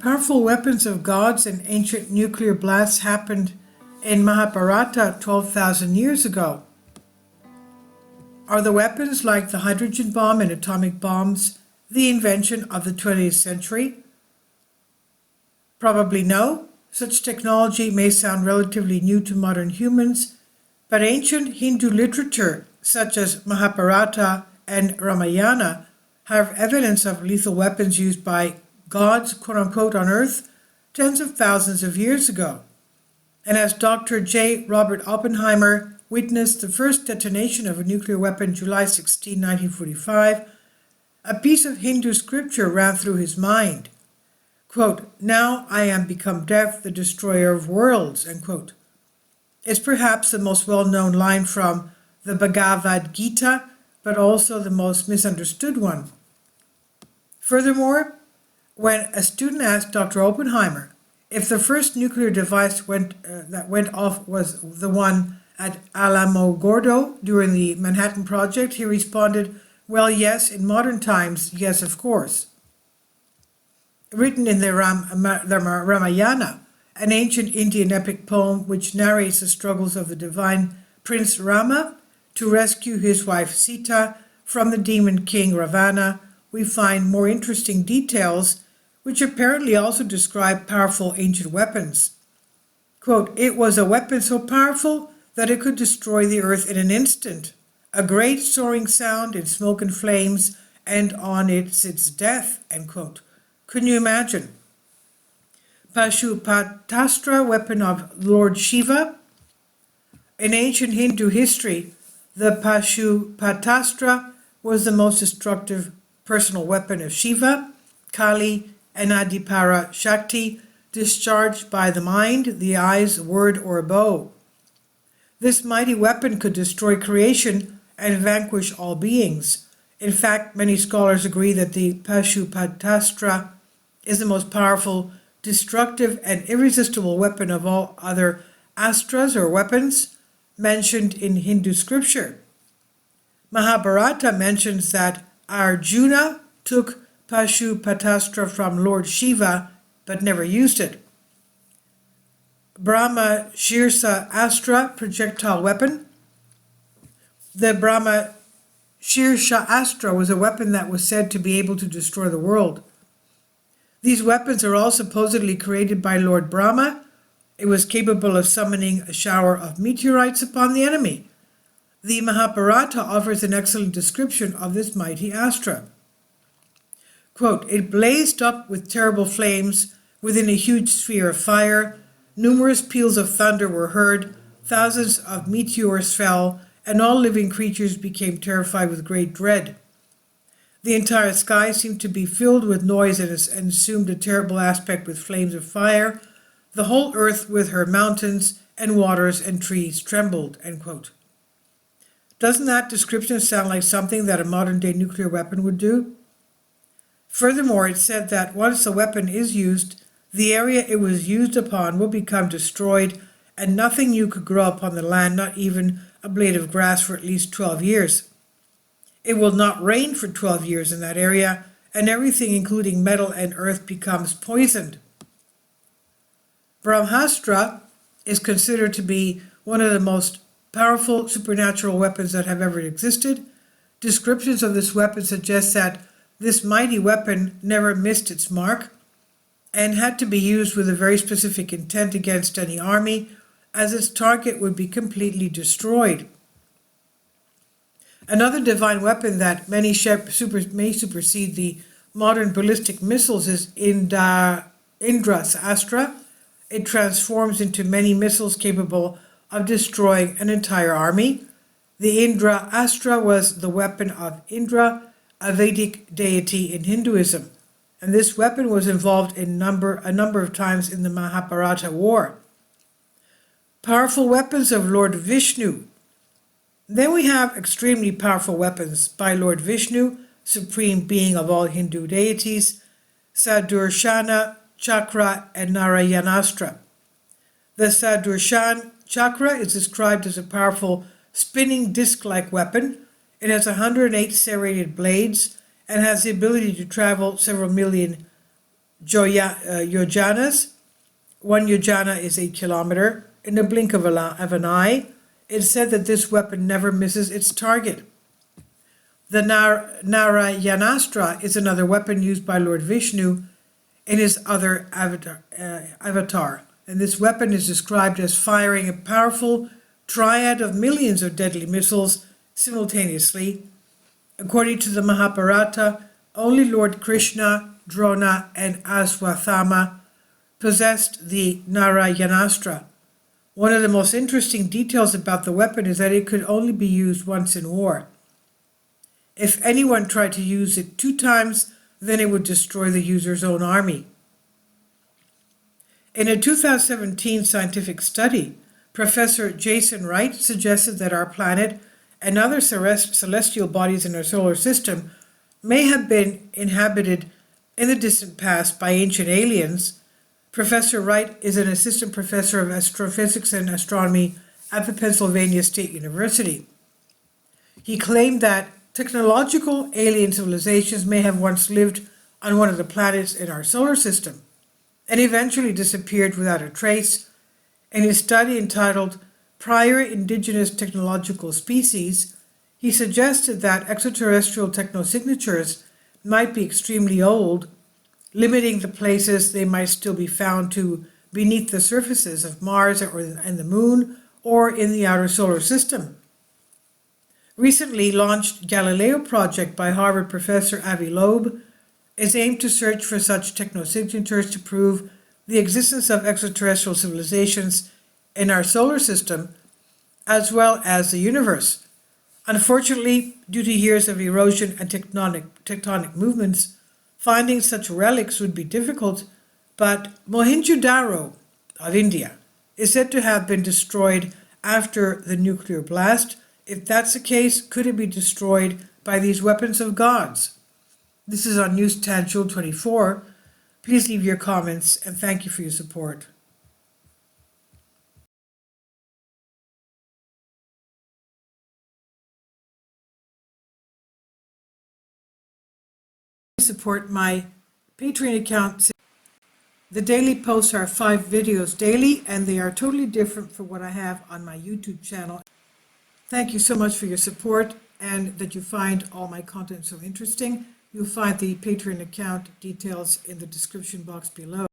powerful weapons of gods and ancient nuclear blasts happened in Mahabharata 12,000 years ago? Are the weapons like the hydrogen bomb and atomic bombs the invention of the 20th century? Probably no. Such technology may sound relatively new to modern humans, but ancient Hindu literature, such as Mahabharata and Ramayana, have evidence of lethal weapons used by gods, quote-unquote, on Earth tens of thousands of years ago. And as Dr. J. Robert Oppenheimer witnessed the first detonation of a nuclear weapon July 16, 1945, a piece of Hindu scripture ran through his mind. Quote, "Now I am become death, the destroyer of worlds," end quote. It's perhaps the most well-known line from the Bhagavad Gita, but also the most misunderstood one. Furthermore, when a student asked Dr. Oppenheimer if the first nuclear device that went off was the one at Alamogordo during the Manhattan Project, he responded, "Well, yes, in modern times, yes, of course." Written in the Ramayana, an ancient Indian epic poem which narrates the struggles of the divine Prince Rama to rescue his wife Sita from the demon king Ravana, we find more interesting details which apparently also describe powerful ancient weapons. Quote, "It was a weapon so powerful that it could destroy the earth in an instant. A great soaring sound in smoke and flames, and on it sits death," end quote. Can you imagine? Pashupatastra, weapon of Lord Shiva. In ancient Hindu history, the Pashupatastra was the most destructive personal weapon of Shiva, Kali, and Adipara Shakti, discharged by the mind, the eyes, word, or a bow. This mighty weapon could destroy creation and vanquish all beings. In fact, many scholars agree that the Pashupatastra is the most powerful, destructive, and irresistible weapon of all other astras or weapons mentioned in Hindu scripture. Mahabharata mentions that Arjuna took Pashupatastra from Lord Shiva but never used it. Brahma Shirsa Astra, projectile weapon. The Brahma Shirsha Astra was a weapon that was said to be able to destroy the world. These weapons are all supposedly created by Lord Brahma. It was capable of summoning a shower of meteorites upon the enemy. The Mahabharata offers an excellent description of this mighty astra. Quote, "It blazed up with terrible flames within a huge sphere of fire. Numerous peals of thunder were heard. Thousands of meteors fell, and all living creatures became terrified with great dread. The entire sky seemed to be filled with noise and assumed a terrible aspect with flames of fire. The whole earth with her mountains and waters and trees trembled," end quote. Doesn't that description sound like something that a modern-day nuclear weapon would do? Furthermore, it said that once the weapon is used, the area it was used upon will become destroyed, and nothing new could grow up on the land, not even a blade of grass, for at least 12 years. It will not rain for 12 years in that area, and everything, including metal and earth, becomes poisoned. Brahmastra is considered to be one of the most powerful supernatural weapons that have ever existed. Descriptions of this weapon suggest that this mighty weapon never missed its mark and had to be used with a very specific intent against any army, as its target would be completely destroyed. Another divine weapon that may supersede the modern ballistic missiles is Indra's Astra. It transforms into many missiles capable of destroying an entire army. The Indra Astra was the weapon of Indra, a Vedic deity in Hinduism, and this weapon was involved in a number of times in the Mahabharata war. Powerful weapons of Lord Vishnu. Then we have extremely powerful weapons by Lord Vishnu, supreme being of all Hindu deities, Sadurshana Chakra and Narayanastra. The Sadurshan Chakra is described as a powerful spinning disc-like weapon. It has 108 serrated blades and has the ability to travel several million yojanas. 1 yojana is 8 kilometers. In the blink of an eye, it's said that this weapon never misses its target. The Narayanastra is another weapon used by Lord Vishnu in his other avatar. And this weapon is described as firing a powerful triad of millions of deadly missiles simultaneously. According to the Mahabharata, only Lord Krishna, Drona, and Aswathama possessed the Narayanastra. One of the most interesting details about the weapon is that it could only be used once in war. If anyone tried to use it 2 times, then it would destroy the user's own army. In a 2017 scientific study, Professor Jason Wright suggested that our planet and other celestial bodies in our solar system may have been inhabited in the distant past by ancient aliens. Professor Wright is an assistant professor of astrophysics and astronomy at the Pennsylvania State University. He claimed that technological alien civilizations may have once lived on one of the planets in our solar system and eventually disappeared without a trace. In his study entitled Prior Indigenous Technological Species, he suggested that extraterrestrial technosignatures might be extremely old, limiting the places they might still be found to beneath the surfaces of Mars and the Moon or in the outer solar system. Recently launched Galileo project by Harvard professor Avi Loeb is aimed to search for such technosignatures to prove the existence of extraterrestrial civilizations in our solar system as well as the universe. Unfortunately, due to years of erosion and tectonic movements, finding such relics would be difficult, but Mohenjo-daro of India is said to have been destroyed after the nuclear blast. If that's the case, could it be destroyed by these weapons of gods? This is on Newsstand June 24. Please leave your comments and thank you for your support. Support my Patreon account. The daily posts are 5 videos daily and they are totally different from what I have on my YouTube channel. Thank you so much for your support and that you find all my content so interesting. You'll find the Patreon account details in the description box below.